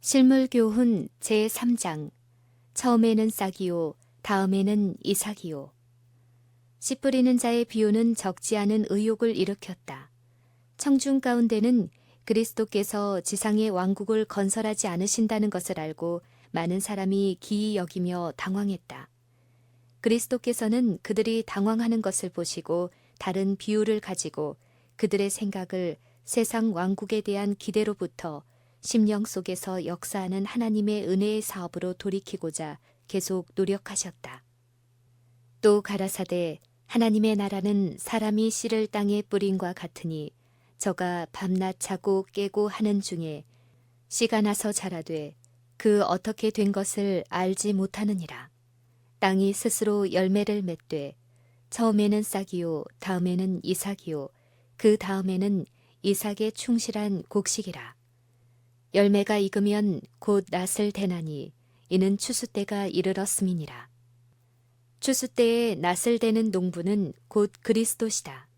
실물교훈 제3장. 처음에는 싹이요, 다음에는 이삭이요. 씨 뿌리는 자의 비유는 적지 않은 의욕을 일으켰다. 청중 가운데는 그리스도께서 지상의 왕국을 건설하지 않으신다는 것을 알고 많은 사람이 기이 여기며 당황했다. 그리스도께서는 그들이 당황하는 것을 보시고 다른 비유를 가지고 그들의 생각을 세상 왕국에 대한 기대로부터 심령 속에서 역사하는 하나님의 은혜의 사업으로 돌이키고자 계속 노력하셨다. 또 가라사대 하나님의 나라는 사람이 씨를 땅에 뿌린과 같으니 저가 밤낮 자고 깨고 하는 중에 씨가 나서 자라되 그 어떻게 된 것을 알지 못하느니라. 땅이 스스로 열매를 맺되 처음에는 싹이요, 다음에는 이삭이요, 그 다음에는 이삭의 충실한 곡식이라. 열매가 익으면 곧 낫을 대나니 이는 추수 때가 이르렀음이니라. 추수 때에 낫을 대는 농부는 곧 그리스도시다.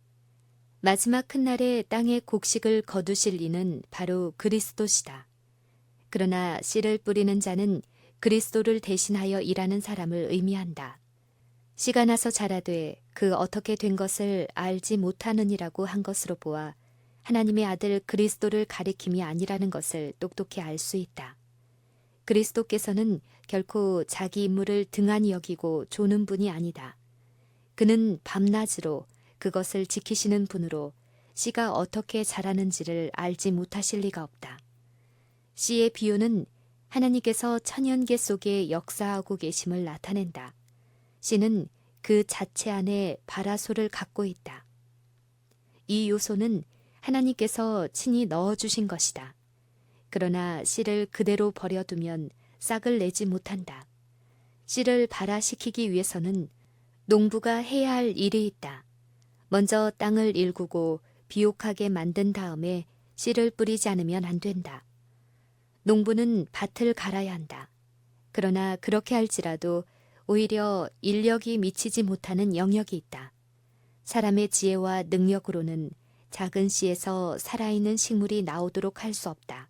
마지막 큰 날에 땅에 곡식을 거두실 이는 바로 그리스도시다. 그러나 씨를 뿌리는 자는 그리스도를 대신하여 일하는 사람을 의미한다. 씨가 나서 자라되 그 어떻게 된 것을 알지 못하느니라고 한 것으로 보아 하나님의 아들 그리스도를 가리킴이 아니라는 것을 똑똑히 알 수 있다. 그리스도께서는 결코 자기 임무를 등한히 여기고 조는 분이 아니다. 그는 밤낮으로 그것을 지키시는 분으로 씨가 어떻게 자라는지를 알지 못하실 리가 없다. 씨의 비유는 하나님께서 천연계 속에 역사하고 계심을 나타낸다. 씨는 그 자체 안에 바라소를 갖고 있다. 이 요소는 하나님께서 친히 넣어주신 것이다. 그러나 씨를 그대로 버려두면 싹을 내지 못한다. 씨를 발화시키기 위해서는 농부가 해야 할 일이 있다. 먼저 땅을 일구고 비옥하게 만든 다음에 씨를 뿌리지 않으면 안 된다. 농부는 밭을 갈아야 한다. 그러나 그렇게 할지라도 오히려 인력이 미치지 못하는 영역이 있다. 사람의 지혜와 능력으로는 작은 씨에서 살아있는 식물이 나오도록 할 수 없다.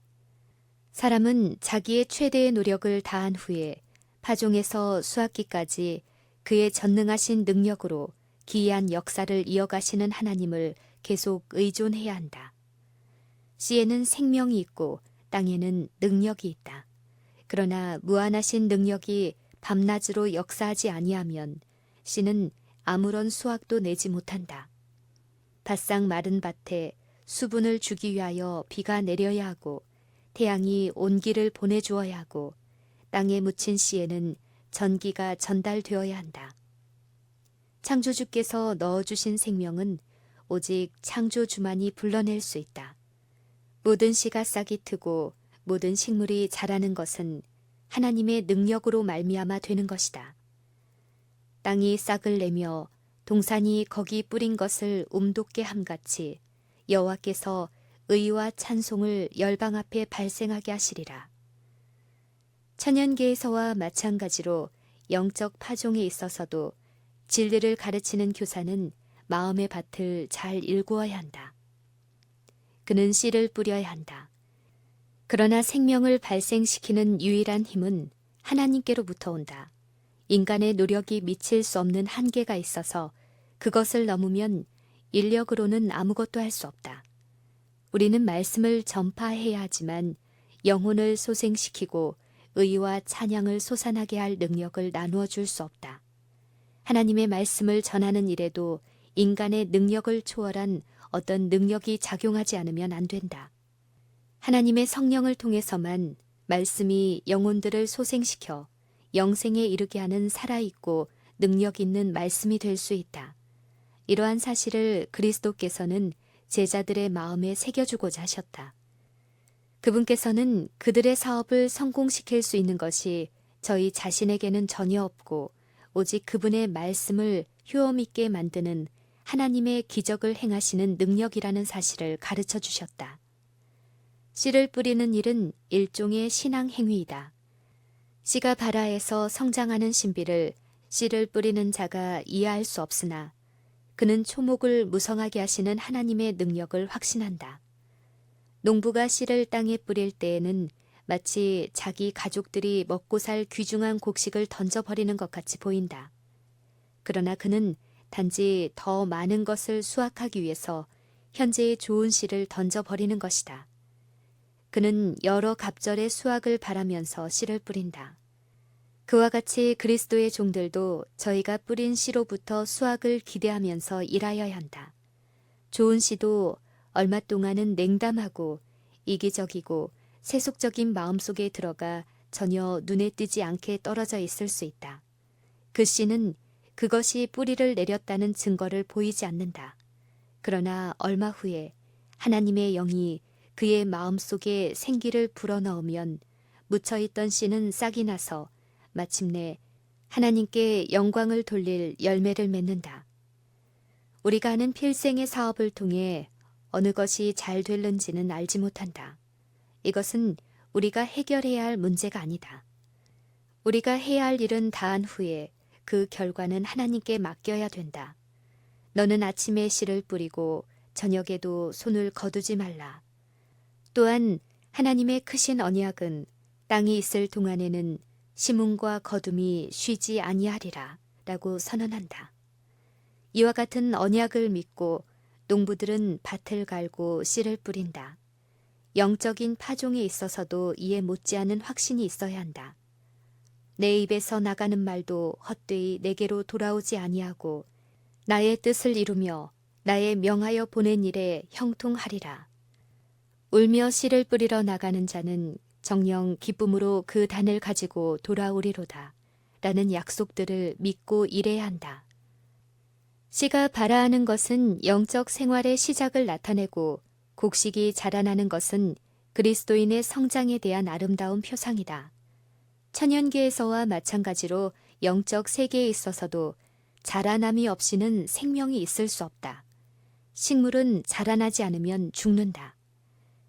사람은 자기의 최대의 노력을 다한 후에 파종에서 수확기까지 그의 전능하신 능력으로 기이한 역사를 이어가시는 하나님을 계속 의존해야 한다. 씨에는 생명이 있고 땅에는 능력이 있다. 그러나 무한하신 능력이 밤낮으로 역사하지 아니하면 씨는 아무런 수확도 내지 못한다. 바싹 마른 밭에 수분을 주기 위하여 비가 내려야 하고 태양이 온기를 보내주어야 하고 땅에 묻힌 씨에는 전기가 전달되어야 한다. 창조주께서 넣어주신 생명은 오직 창조주만이 불러낼 수 있다. 모든 씨가 싹이 트고 모든 식물이 자라는 것은 하나님의 능력으로 말미암아 되는 것이다. 땅이 싹을 내며 동산이 거기 뿌린 것을 움돋게 함같이 여호와께서 의와 찬송을 열방 앞에 발생하게 하시리라. 천연계에서와 마찬가지로 영적 파종에 있어서도 진리를 가르치는 교사는 마음의 밭을 잘 일구어야 한다. 그는 씨를 뿌려야 한다. 그러나 생명을 발생시키는 유일한 힘은 하나님께로부터 온다. 인간의 노력이 미칠 수 없는 한계가 있어서 그것을 넘으면 인력으로는 아무것도 할 수 없다. 우리는 말씀을 전파해야 하지만 영혼을 소생시키고 의와 찬양을 솟아나게 할 능력을 나누어 줄 수 없다. 하나님의 말씀을 전하는 일에도 인간의 능력을 초월한 어떤 능력이 작용하지 않으면 안 된다. 하나님의 성령을 통해서만 말씀이 영혼들을 소생시켜 영생에 이르게 하는 살아있고 능력 있는 말씀이 될 수 있다. 이러한 사실을 그리스도께서는 제자들의 마음에 새겨주고자 하셨다. 그분께서는 그들의 사업을 성공시킬 수 있는 것이 저희 자신에게는 전혀 없고 오직 그분의 말씀을 효험 있게 만드는 하나님의 기적을 행하시는 능력이라는 사실을 가르쳐 주셨다. 씨를 뿌리는 일은 일종의 신앙 행위이다. 씨가 발아에서 성장하는 신비를 씨를 뿌리는 자가 이해할 수 없으나 그는 초목을 무성하게 하시는 하나님의 능력을 확신한다. 농부가 씨를 땅에 뿌릴 때에는 마치 자기 가족들이 먹고 살 귀중한 곡식을 던져버리는 것 같이 보인다. 그러나 그는 단지 더 많은 것을 수확하기 위해서 현재의 좋은 씨를 던져버리는 것이다. 그는 여러 갑절의 수확을 바라면서 씨를 뿌린다. 그와 같이 그리스도의 종들도 저희가 뿌린 씨로부터 수확을 기대하면서 일하여야 한다. 좋은 씨도 얼마 동안은 냉담하고 이기적이고 세속적인 마음속에 들어가 전혀 눈에 띄지 않게 떨어져 있을 수 있다. 그 씨는 그것이 뿌리를 내렸다는 증거를 보이지 않는다. 그러나 얼마 후에 하나님의 영이 그의 마음속에 생기를 불어넣으면 묻혀있던 씨는 싹이 나서 마침내 하나님께 영광을 돌릴 열매를 맺는다. 우리가 하는 필생의 사업을 통해 어느 것이 잘 될는지는 알지 못한다. 이것은 우리가 해결해야 할 문제가 아니다. 우리가 해야 할 일은 다한 후에 그 결과는 하나님께 맡겨야 된다. 너는 아침에 씨를 뿌리고 저녁에도 손을 거두지 말라. 또한 하나님의 크신 언약은 땅이 있을 동안에는 심음과 거둠이 쉬지 아니하리라 라고 선언한다. 이와 같은 언약을 믿고 농부들은 밭을 갈고 씨를 뿌린다. 영적인 파종에 있어서도 이에 못지않은 확신이 있어야 한다. 내 입에서 나가는 말도 헛되이 내게로 돌아오지 아니하고 나의 뜻을 이루며 나의 명하여 보낸 일에 형통하리라. 울며 씨를 뿌리러 나가는 자는 정녕 기쁨으로 그 단을 가지고 돌아오리로다 라는 약속들을 믿고 일해야 한다. 씨가 발아하는 것은 영적 생활의 시작을 나타내고 곡식이 자라나는 것은 그리스도인의 성장에 대한 아름다운 표상이다. 천연계에서와 마찬가지로 영적 세계에 있어서도 자라남이 없이는 생명이 있을 수 없다. 식물은 자라나지 않으면 죽는다.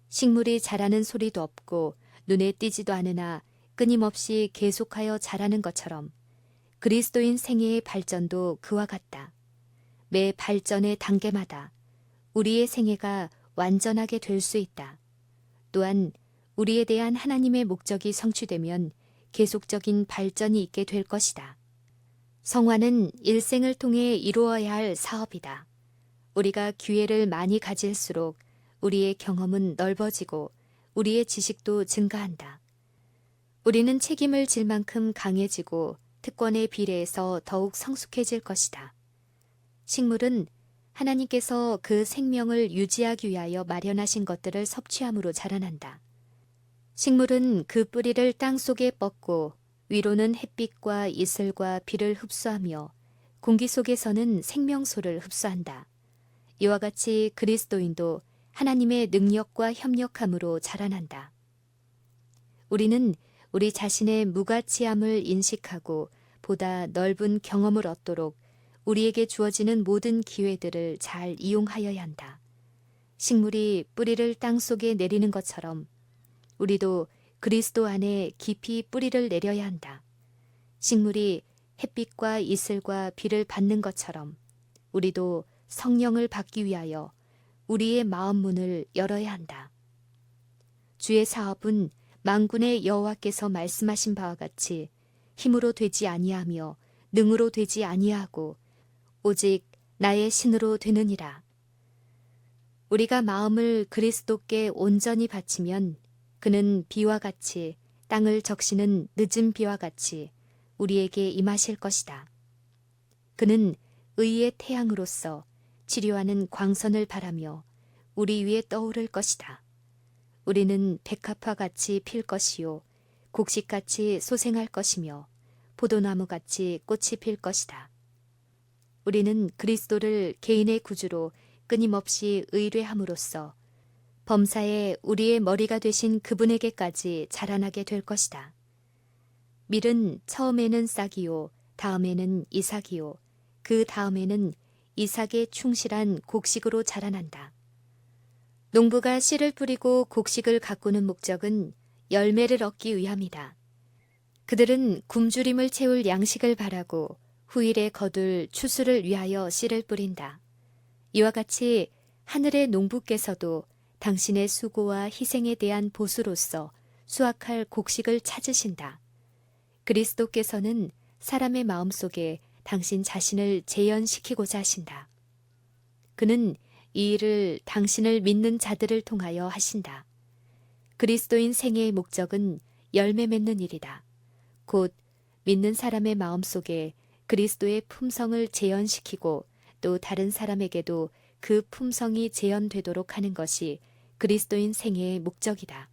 식물이 자라는 소리도 없고 눈에 띄지도 않으나 끊임없이 계속하여 자라는 것처럼 그리스도인 생애의 발전도 그와 같다. 매 발전의 단계마다 우리의 생애가 완전하게 될 수 있다. 또한 우리에 대한 하나님의 목적이 성취되면 계속적인 발전이 있게 될 것이다. 성화는 일생을 통해 이루어야 할 사업이다. 우리가 기회를 많이 가질수록 우리의 경험은 넓어지고 우리의 지식도 증가한다. 우리는 책임을 질 만큼 강해지고 특권에 비례해서 더욱 성숙해질 것이다. 식물은 하나님께서 그 생명을 유지하기 위하여 마련하신 것들을 섭취함으로 자라난다. 식물은 그 뿌리를 땅 속에 뻗고 위로는 햇빛과 이슬과 비를 흡수하며 공기 속에서는 생명소를 흡수한다. 이와 같이 그리스도인도 하나님의 능력과 협력함으로 자라난다. 우리는 우리 자신의 무가치함을 인식하고 보다 넓은 경험을 얻도록 우리에게 주어지는 모든 기회들을 잘 이용하여야 한다. 식물이 뿌리를 땅 속에 내리는 것처럼 우리도 그리스도 안에 깊이 뿌리를 내려야 한다. 식물이 햇빛과 이슬과 비를 받는 것처럼 우리도 성령을 받기 위하여 우리의 마음 문을 열어야 한다. 주의 사업은 만군의 여호와께서 말씀하신 바와 같이 힘으로 되지 아니하며 능으로 되지 아니하고 오직 나의 신으로 되느니라. 우리가 마음을 그리스도께 온전히 바치면 그는 비와 같이 땅을 적시는 늦은 비와 같이 우리에게 임하실 것이다. 그는 의의 태양으로서 치료하는 광선을 바라며 우리 위에 떠오를 것이다. 우리는 백합화 같이 필 것이요 곡식같이 소생할 것이며 포도나무같이 꽃이 필 것이다. 우리는 그리스도를 개인의 구주로 끊임없이 의뢰함으로써 범사에 우리의 머리가 되신 그분에게까지 자라나게 될 것이다. 밀은 처음에는 싹이요 다음에는 이삭이요 그 다음에는 이삭의 충실한 곡식으로 자라난다. 농부가 씨를 뿌리고 곡식을 가꾸는 목적은 열매를 얻기 위함이다. 그들은 굶주림을 채울 양식을 바라고 후일에 거둘 추수를 위하여 씨를 뿌린다. 이와 같이 하늘의 농부께서도 당신의 수고와 희생에 대한 보수로서 수확할 곡식을 찾으신다. 그리스도께서는 사람의 마음속에 당신 자신을 재현시키고자 하신다. 그는 이 일을 당신을 믿는 자들을 통하여 하신다. 그리스도인 생애의 목적은 열매 맺는 일이다. 곧 믿는 사람의 마음속에 그리스도의 품성을 재현시키고 또 다른 사람에게도 그 품성이 재현되도록 하는 것이 그리스도인 생애의 목적이다.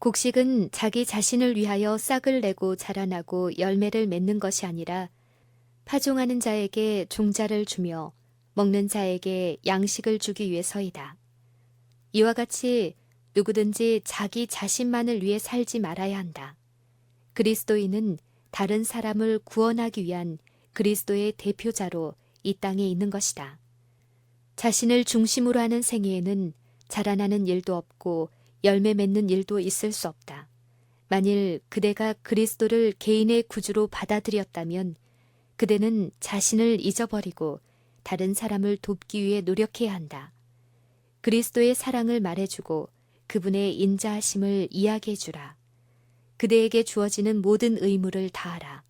곡식은 자기 자신을 위하여 싹을 내고 자라나고 열매를 맺는 것이 아니라 파종하는 자에게 종자를 주며 먹는 자에게 양식을 주기 위해서이다. 이와 같이 누구든지 자기 자신만을 위해 살지 말아야 한다. 그리스도인은 다른 사람을 구원하기 위한 그리스도의 대표자로 이 땅에 있는 것이다. 자신을 중심으로 하는 생애에는 자라나는 일도 없고 열매 맺는 일도 있을 수 없다. 만일 그대가 그리스도를 개인의 구주로 받아들였다면 그대는 자신을 잊어버리고 다른 사람을 돕기 위해 노력해야 한다. 그리스도의 사랑을 말해주고 그분의 인자하심을 이야기해주라. 그대에게 주어지는 모든 의무를 다하라.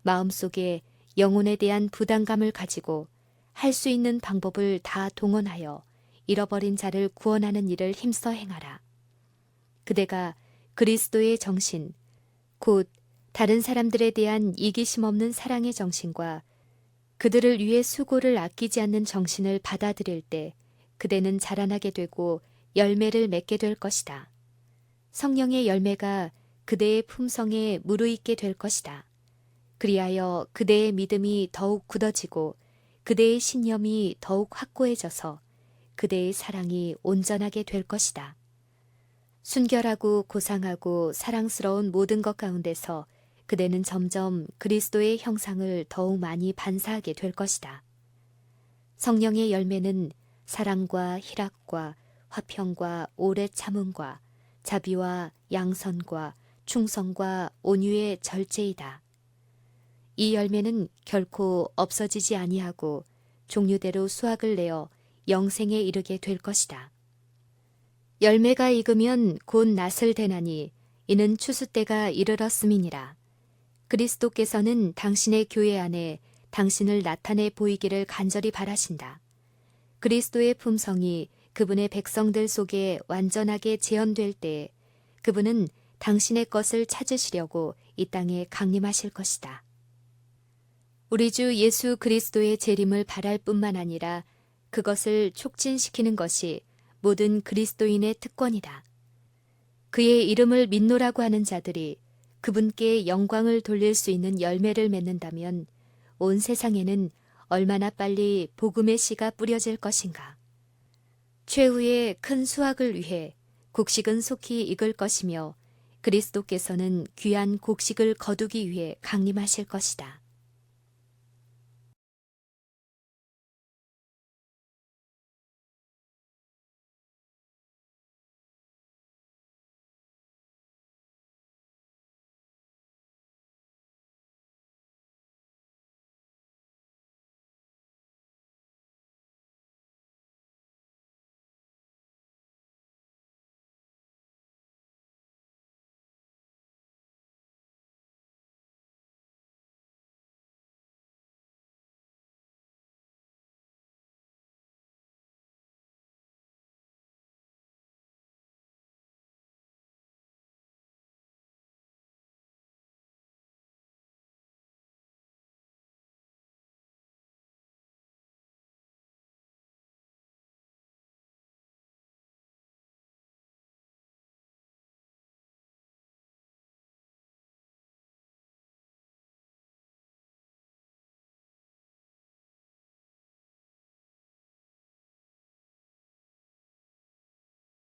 마음속에 영혼에 대한 부담감을 가지고 할 수 있는 방법을 다 동원하여 잃어버린 자를 구원하는 일을 힘써 행하라. 그대가 그리스도의 정신, 곧 다른 사람들에 대한 이기심 없는 사랑의 정신과 그들을 위해 수고를 아끼지 않는 정신을 받아들일 때 그대는 자라나게 되고 열매를 맺게 될 것이다. 성령의 열매가 그대의 품성에 무르익게 될 것이다. 그리하여 그대의 믿음이 더욱 굳어지고 그대의 신념이 더욱 확고해져서 그대의 사랑이 온전하게 될 것이다. 순결하고 고상하고 사랑스러운 모든 것 가운데서 그대는 점점 그리스도의 형상을 더욱 많이 반사하게 될 것이다. 성령의 열매는 사랑과 희락과 화평과 오래 참음과 자비와 양선과 충성과 온유의 절제이다. 이 열매는 결코 없어지지 아니하고 종류대로 수확을 내어 영생에 이르게 될 것이다. 열매가 익으면 곧 낫을 대나니 이는 추수 때가 이르렀음이니라. 그리스도께서는 당신의 교회 안에 당신을 나타내 보이기를 간절히 바라신다. 그리스도의 품성이 그분의 백성들 속에 완전하게 재현될 때에 그분은 당신의 것을 찾으시려고 이 땅에 강림하실 것이다. 우리 주 예수 그리스도의 재림을 바랄 뿐만 아니라 그것을 촉진시키는 것이 모든 그리스도인의 특권이다. 그의 이름을 믿노라고 하는 자들이 그분께 영광을 돌릴 수 있는 열매를 맺는다면 온 세상에는 얼마나 빨리 복음의 씨가 뿌려질 것인가. 최후의 큰 수확을 위해 곡식은 속히 익을 것이며 그리스도께서는 귀한 곡식을 거두기 위해 강림하실 것이다.